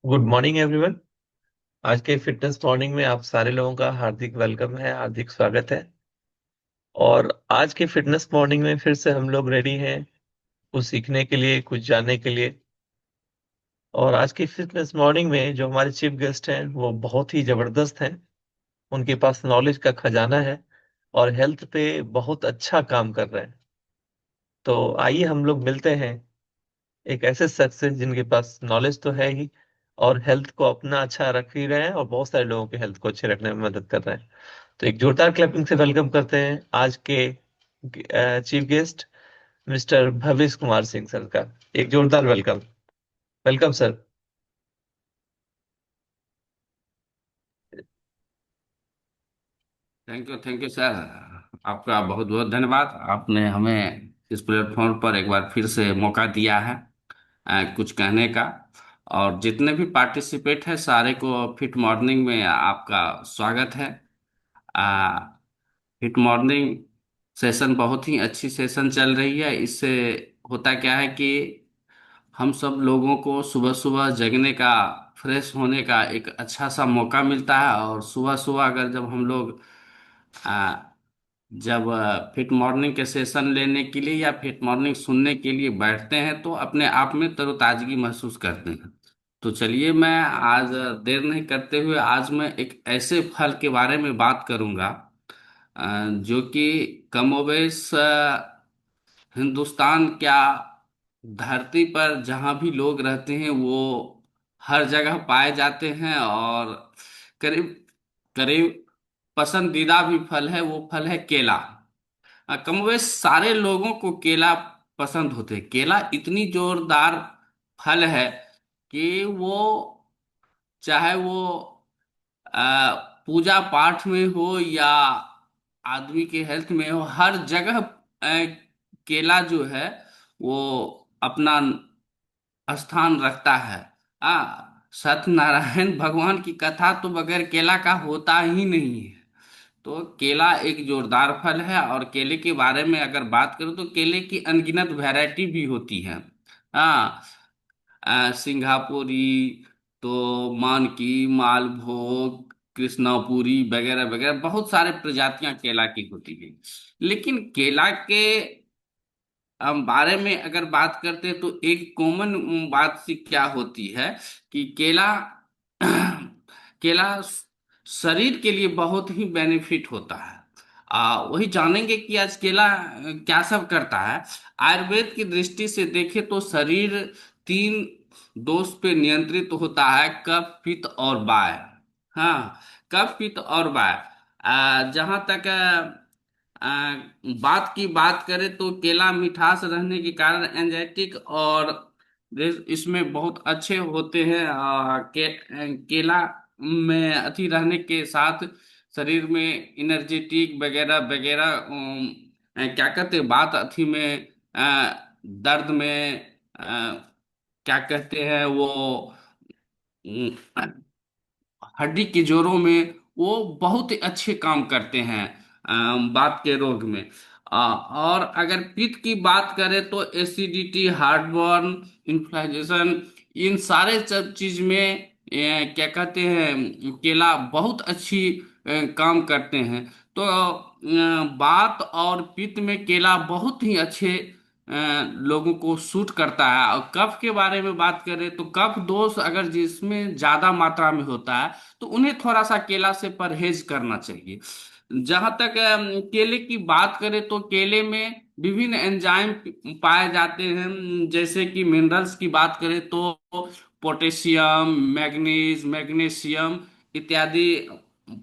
Good morning everyone. आज के fitness morning में आप सारे लोगों का हार्दिक वेलकम है, हार्दिक स्वागत है। और आज के फिटनेस मॉर्निंग में फिर से हम लोग रेडी हैं कुछ सीखने के लिए, कुछ जानने के लिए। और आज की फिटनेस मॉर्निंग में जो हमारे चीफ गेस्ट हैं वो बहुत ही जबरदस्त हैं। उनके पास नॉलेज का खजाना है और हेल्थ पे बहुत अच्छा काम कर रहे हैं। तो आइए हम लोग मिलते हैं एक ऐसे शख्स से जिनके पास नॉलेज तो है ही और हेल्थ को अपना अच्छा रख ही रहे हैं और बहुत सारे लोगों के हेल्थ को अच्छे रखने में मदद कर रहे हैं। तो एक जोरदार क्लैपिंग से वेलकम करते हैं आज के chief guest mister Bhavesh Kumar Singh sir का। एक जोरदार welcome. Welcome sir. Thank you sir. आपका बहुत बहुत धन्यवाद। आपने हमें इस प्लेटफॉर्म पर एक बार फिर से मौका दिया है कुछ कहने का। और जितने भी पार्टिसिपेट हैं सारे को फिट मॉर्निंग में आपका स्वागत है। आ, फिट मॉर्निंग सेशन बहुत ही अच्छी सेशन चल रही है। इससे होता क्या है कि हम सब लोगों को सुबह सुबह जगने का, फ्रेश होने का एक अच्छा सा मौका मिलता है। और सुबह सुबह अगर जब हम लोग आ, जब फिट मॉर्निंग के सेशन लेने के लिए या फिट मॉर्निंग सुनने के लिए बैठते हैं तो अपने आप में तरोताजगी महसूस करते हैं। तो चलिए, मैं आज देर नहीं करते हुए आज मैं एक ऐसे फल के बारे में बात करूंगा जो कि कमोबेश हिंदुस्तान क्या, धरती पर जहाँ भी लोग रहते हैं वो हर जगह पाए जाते हैं। और करीब करीब पसंदीदा भी फल है, वो फल है केला। कमोबेश सारे लोगों को केला पसंद होते हैं। केला इतनी जोरदार फल है कि वो, चाहे वो पूजा पाठ में हो या आदमी के हेल्थ में हो, हर जगह केला जो है वो अपना स्थान रखता है। सत्यनारायण भगवान की कथा तो बगैर केला का होता ही नहीं है। तो केला एक जोरदार फल है। और केले के बारे में अगर बात करूं तो केले की अनगिनत वैरायटी भी होती है। हाँ, सिंगापुरी, तो मानकी, मालभोग, कृष्णापुरी वगैरह वगैरह बहुत सारे प्रजातियां केला की होती है। लेकिन केला के बारे में अगर बात करते हैं तो एक कॉमन बात सी क्या होती है कि केला केला शरीर के लिए बहुत ही बेनिफिट होता है। वही जानेंगे कि आज केला क्या सब करता है। आयुर्वेद की दृष्टि से देखें तो शरीर तीन दोष पे नियंत्रित होता है: कफ, पित्त और वाय। हाँ, कफ, पित्त और वाय। जहां तक आ, बात करें तो केला मिठास रहने के कारण एंजाइटिक और इसमें बहुत अच्छे होते हैं। केला में अति रहने के साथ शरीर में एनर्जेटिक वगैरह वगैरह क्या कहते हैं बात अथी में, दर्द में, क्या कहते हैं वो, हड्डी के जोड़ों में वो बहुत ही अच्छे काम करते हैं बात के रोग में। और अगर पित्त की बात करें तो एसिडिटी, हार्टबर्न, इन्फ्लेमेशन, इन सारे सब चीज में क्या कहते हैं केला बहुत अच्छी काम करते हैं। तो बात और पित्त में केला बहुत ही अच्छे लोगों को सूट करता है। और कफ के बारे में बात करें तो कफ दोष अगर जिसमें ज्यादा मात्रा में होता है तो उन्हें थोड़ा सा केला से परहेज करना चाहिए। जहां तक केले की बात करें तो केले में विभिन्न एंजाइम पाए जाते हैं। जैसे कि मिनरल्स की बात करें तो पोटेशियम, मैग्नीशियम इत्यादि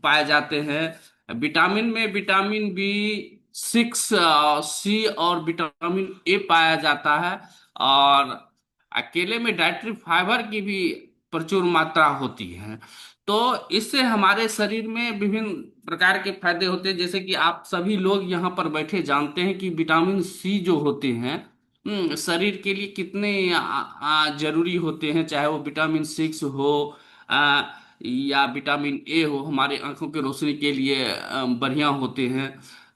पाए जाते हैं। विटामिन में विटामिन बी 6, सी और विटामिन ए पाया जाता है। और केले में डाइटरी फाइबर की भी प्रचुर मात्रा होती है। तो इससे हमारे शरीर में विभिन्न प्रकार के फायदे होते हैं। जैसे कि आप सभी लोग यहाँ पर बैठे जानते हैं कि विटामिन सी जो होते हैं शरीर के लिए कितने जरूरी होते हैं। चाहे वो विटामिन 6 हो या विटामिन ए हो, हमारे आंखों की रोशनी के लिए बढ़िया होते हैं।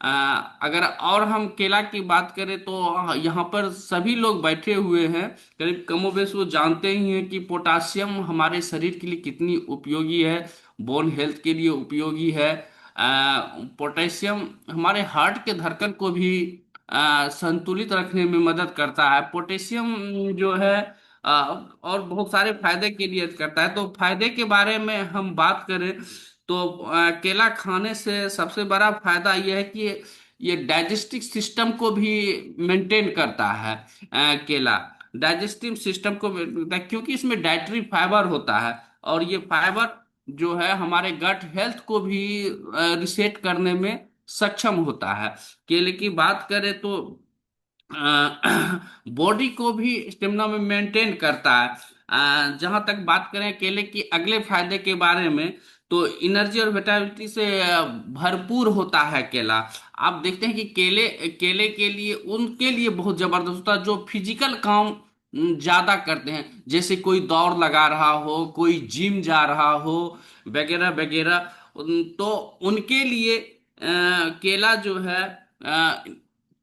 अगर और हम केला की बात करें तो यहाँ पर सभी लोग बैठे हुए हैं, करीब कमोबेश वो जानते ही हैं कि पोटासियम हमारे शरीर के लिए कितनी उपयोगी है, बोन हेल्थ के लिए उपयोगी है। पोटेशियम हमारे हार्ट के धड़कन को भी संतुलित रखने में मदद करता है। पोटेशियम जो है और बहुत सारे फायदे के लिए करता है। तो फायदे के बारे में हम बात करें तो केला खाने से सबसे बड़ा फायदा यह है कि ये डाइजेस्टिव सिस्टम को भी मेंटेन करता है। केला डाइजेस्टिव सिस्टम को क्योंकि इसमें डाइटरी फाइबर होता है, और ये फाइबर जो है हमारे गट हेल्थ को भी रिसेट करने में सक्षम होता है। केले की बात करें तो बॉडी को भी स्टेमिना में मेंटेन करता है। जहां तक बात करें केले की अगले फायदे के बारे में, तो एनर्जी और विटामिन से भरपूर होता है केला। आप देखते हैं कि केले केले के लिए उनके लिए बहुत जबरदस्त होता है जो फिजिकल काम ज्यादा करते हैं, जैसे कोई दौड़ लगा रहा हो, कोई जिम जा रहा हो, वगैरह वगैरह। तो उनके लिए केला जो है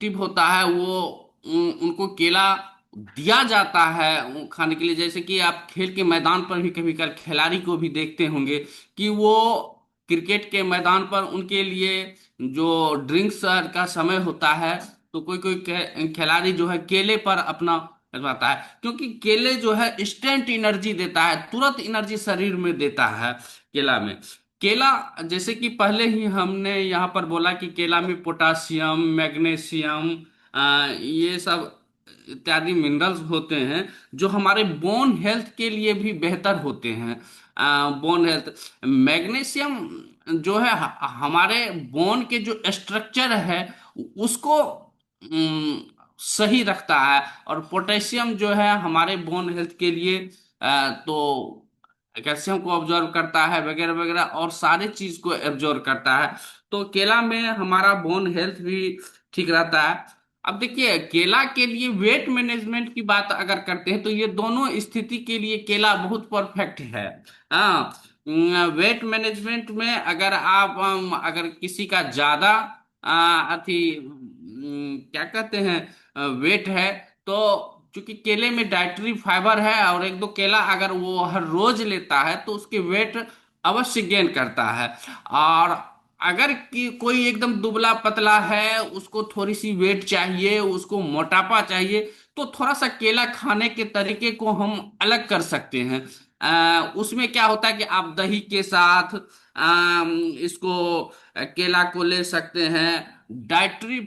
टिप होता है, वो उनको केला दिया जाता है खाने के लिए। जैसे कि आप खेल के मैदान पर भी कभी कभी खिलाड़ी को भी देखते होंगे कि वो क्रिकेट के मैदान पर उनके लिए जो ड्रिंक्स का समय होता है, तो कोई कोई खिलाड़ी जो है केले पर अपना करवाता है, क्योंकि केले जो है इंस्टेंट एनर्जी देता है, तुरंत एनर्जी शरीर में देता है केला में। केला जैसे कि पहले ही हमने यहाँ पर बोला कि केला में पोटासियम, मैग्नीशियम, ये सब इत्यादि मिनरल्स होते हैं जो हमारे बोन हेल्थ के लिए भी बेहतर होते हैं। बोन हेल्थ, मैग्नीशियम जो है हमारे बोन के जो स्ट्रक्चर है उसको सही रखता है, और पोटेशियम जो है हमारे बोन हेल्थ के लिए तो कैल्शियम को ऑब्जर्व करता है, वगैरह वगैरह, और सारे चीज को एब्जॉर्व करता है। तो केला में हमारा बोन हेल्थ भी ठीक रहता है। अब देखिए केला के लिए वेट मैनेजमेंट की बात अगर करते हैं तो ये दोनों स्थिति के लिए केला बहुत परफेक्ट है। हाँ, वेट मैनेजमेंट में अगर आप अगर किसी का ज्यादा क्या कहते हैं वेट है, तो चूंकि केले में डाइटरी फाइबर है और एक दो केला अगर वो हर रोज लेता है तो उसके वेट अवश्य गेन करता है। और अगर कोई एकदम दुबला पतला है, उसको थोड़ी सी वेट चाहिए, उसको मोटापा चाहिए, तो थोड़ा सा केला खाने के तरीके को हम अलग कर सकते हैं। उसमें क्या होता है कि आप दही के साथ इसको केला को ले सकते हैं। डाइटरी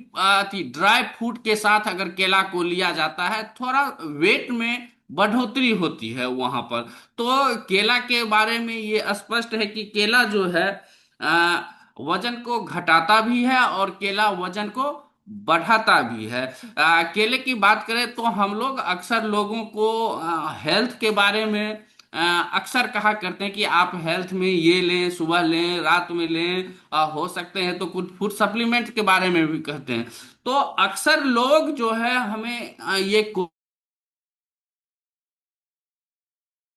ड्राई फ्रूट के साथ अगर केला को लिया जाता है, थोड़ा वेट में बढ़ोतरी होती है वहां पर। तो केला के बारे में ये स्पष्ट है कि केला जो है अ, वजन को घटाता भी है और केला वजन को बढ़ाता भी है। केले की बात करें तो हम लोग अक्सर लोगों को हेल्थ के बारे में अ, अक्सर कहा करते हैं कि आप हेल्थ में ये लें, सुबह लें, रात में लें, हो सकते हैं तो कुछ फूड सप्लीमेंट के बारे में भी कहते हैं। तो अक्सर लोग जो है हमें ये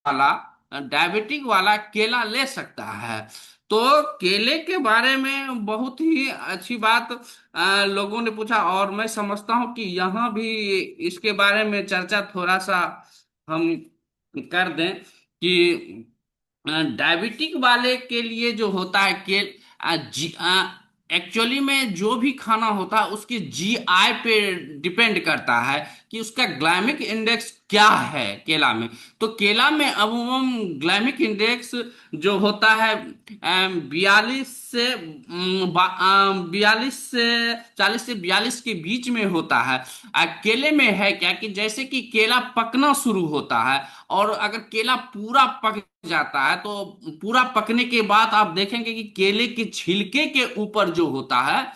वाला डायबिटिक वाला केला ले सकता है। तो केले के बारे में बहुत ही अच्छी बात लोगों ने पूछा, और मैं समझता हूँ कि यहाँ भी इसके बारे में चर्चा थोड़ा सा हम कर दें कि डायबिटिक वाले के लिए जो होता है के जी एक्चुअली में जो भी खाना होता है उसकी जीआई पे डिपेंड करता है कि उसका ग्लाइमिक इंडेक्स क्या है केला में। तो केला में अमूमन ग्लाइमिक इंडेक्स जो होता है 42 के बीच में होता है। केले में है क्या कि जैसे कि केला पकना शुरू होता है, और अगर केला पूरा पक जाता है तो पूरा पकने के बाद आप देखेंगे कि केले के छिलके के ऊपर जो होता है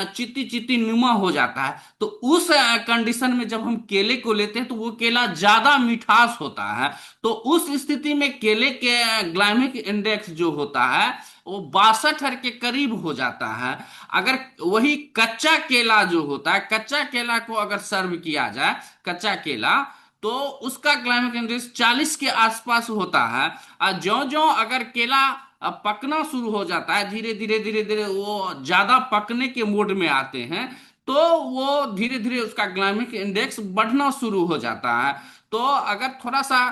चित्ती चित्ती नुमा हो जाता है। तो उस कंडीशन में जब हम केले को लेते हैं तो वो केला ज्यादा मिठास होता है। तो उस स्थिति में केले के ग्लाइमिक इंडेक्स जो होता है वो 62 के करीब हो जाता है। अगर वही कच्चा केला जो होता है, कच्चा केला को अगर सर्व किया जाए, कच्चा केला, तो उसका ग्लाइमिक इंडेक्स 40 के आसपास होता है। और ज्यो ज्यो अगर केला पकना शुरू हो जाता है, धीरे धीरे धीरे धीरे वो ज्यादा पकने के मोड में आते हैं, तो वो धीरे धीरे उसका ग्लाइमेमिक इंडेक्स बढ़ना शुरू हो जाता है। तो अगर थोड़ा सा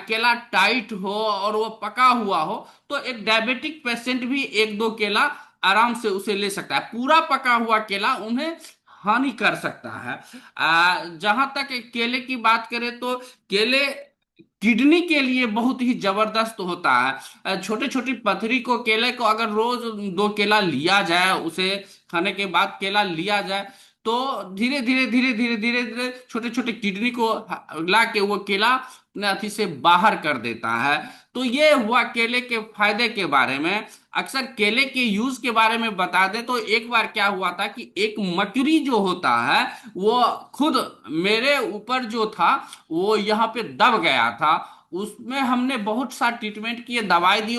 केला टाइट हो और वो पका हुआ हो, तो एक डायबिटिक पेशेंट भी एक दो केला आराम से उसे ले सकता है। पूरा पका हुआ केला उन्हें हानि कर सकता है। जहां तक केले की बात करें तो केले किडनी के लिए बहुत ही जबरदस्त होता है। छोटी छोटी पथरी को, केले को अगर रोज दो केला लिया जाए, उसे खाने के बाद केला लिया जाए, तो धीरे धीरे धीरे धीरे धीरे धीरे छोटे छोटे किडनी को ला के वो केला अपने अथी से बाहर कर देता है। तो ये हुआ केले के फायदे के बारे में। अक्सर केले के यूज के बारे में बता दें तो एक बार क्या हुआ था कि एक मकड़ी जो होता है वो खुद मेरे ऊपर जो था वो यहाँ पे दब गया था। उसमें हमने बहुत सा ट्रीटमेंट किए, दवाई दी,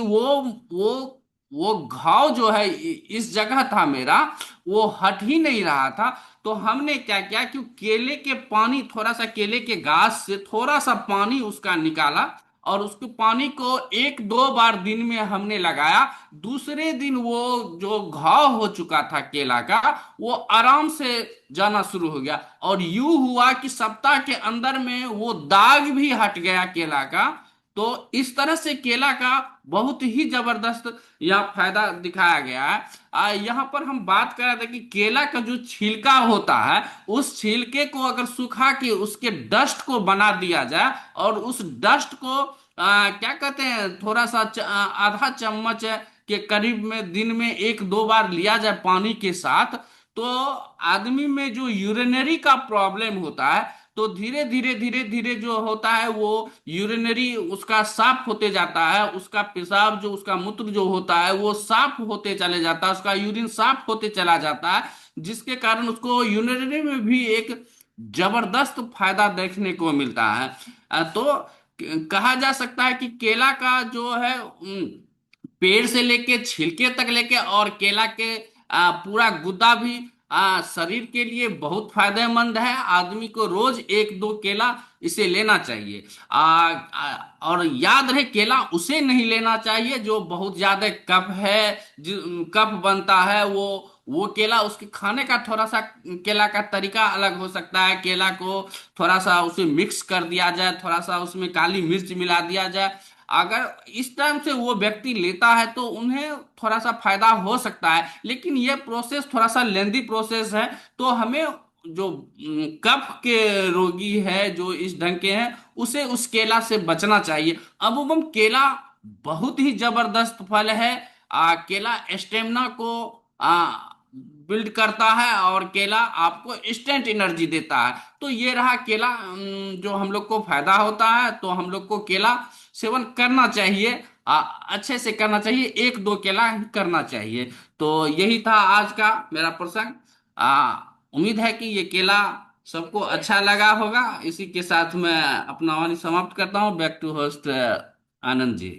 वो घाव जो है इस जगह था मेरा, वो हट ही नहीं रहा था। तो हमने क्या किया कि केले के पानी, थोड़ा सा केले के गाछ से थोड़ा सा पानी उसका निकाला, और उसके पानी को एक दो बार दिन में हमने लगाया। दूसरे दिन वो जो घाव हो चुका था केला का, वो आराम से जाना शुरू हो गया। और यूं हुआ कि सप्ताह के अंदर में वो दाग भी हट गया केला का। तो इस तरह से केला का बहुत ही जबरदस्त यह फायदा दिखाया गया है। यहाँ पर हम बात कर रहे थे कि केला का जो छिलका होता है, उस छिलके को अगर सुखा के उसके डस्ट को बना दिया जाए, और उस डस्ट को क्या कहते हैं, थोड़ा सा आधा चम्मच के करीब में दिन में एक दो बार लिया जाए पानी के साथ, तो आदमी में जो यूरिनरी का प्रॉब्लम होता है, तो धीरे धीरे धीरे धीरे जो होता है वो यूरिनरी उसका साफ होते जाता है, उसका पेशाब जो, उसका मूत्र जो होता है वो साफ होते चले जाता है, उसका यूरिन साफ होते चला जाता है, जिसके कारण उसको यूरिनरी में भी एक जबरदस्त फायदा देखने को मिलता है। तो कहा जा सकता है कि केला का जो है पेड़ से लेके छिलके तक लेके, और केला के पूरा गुद्दा भी शरीर के लिए बहुत फायदेमंद है। आदमी को रोज एक दो केला इसे लेना चाहिए। और याद रहे, केला उसे नहीं लेना चाहिए जो बहुत ज्यादा कफ है, कफ बनता है, वो केला, उसके खाने का थोड़ा सा केला का तरीका अलग हो सकता है। केला को थोड़ा सा उसे मिक्स कर दिया जाए, थोड़ा सा उसमें काली मिर्च मिला दिया जाए, अगर इस टाइम से वो व्यक्ति लेता है तो उन्हें थोड़ा सा फायदा हो सकता है। लेकिन ये प्रोसेस थोड़ा सा लेंदी प्रोसेस है। तो हमें जो कफ के रोगी है, जो इस ढंग के हैं, उसे उस केला से बचना चाहिए। अमूमन केला बहुत ही जबरदस्त फल है। केला स्टेमिना को बिल्ड करता है, और केला आपको इंस्टेंट एनर्जी देता है। तो ये रहा केला, जो हम लोग को फायदा होता है, तो हम लोग को केला सेवन करना चाहिए, अच्छे से करना चाहिए, एक दो केला ही करना चाहिए। तो यही था आज का मेरा प्रसंग। उम्मीद है कि ये केला सबको अच्छा लगा होगा। इसी के साथ मैं अपना वाणी समाप्त करता हूँ। Back to host Anand ji.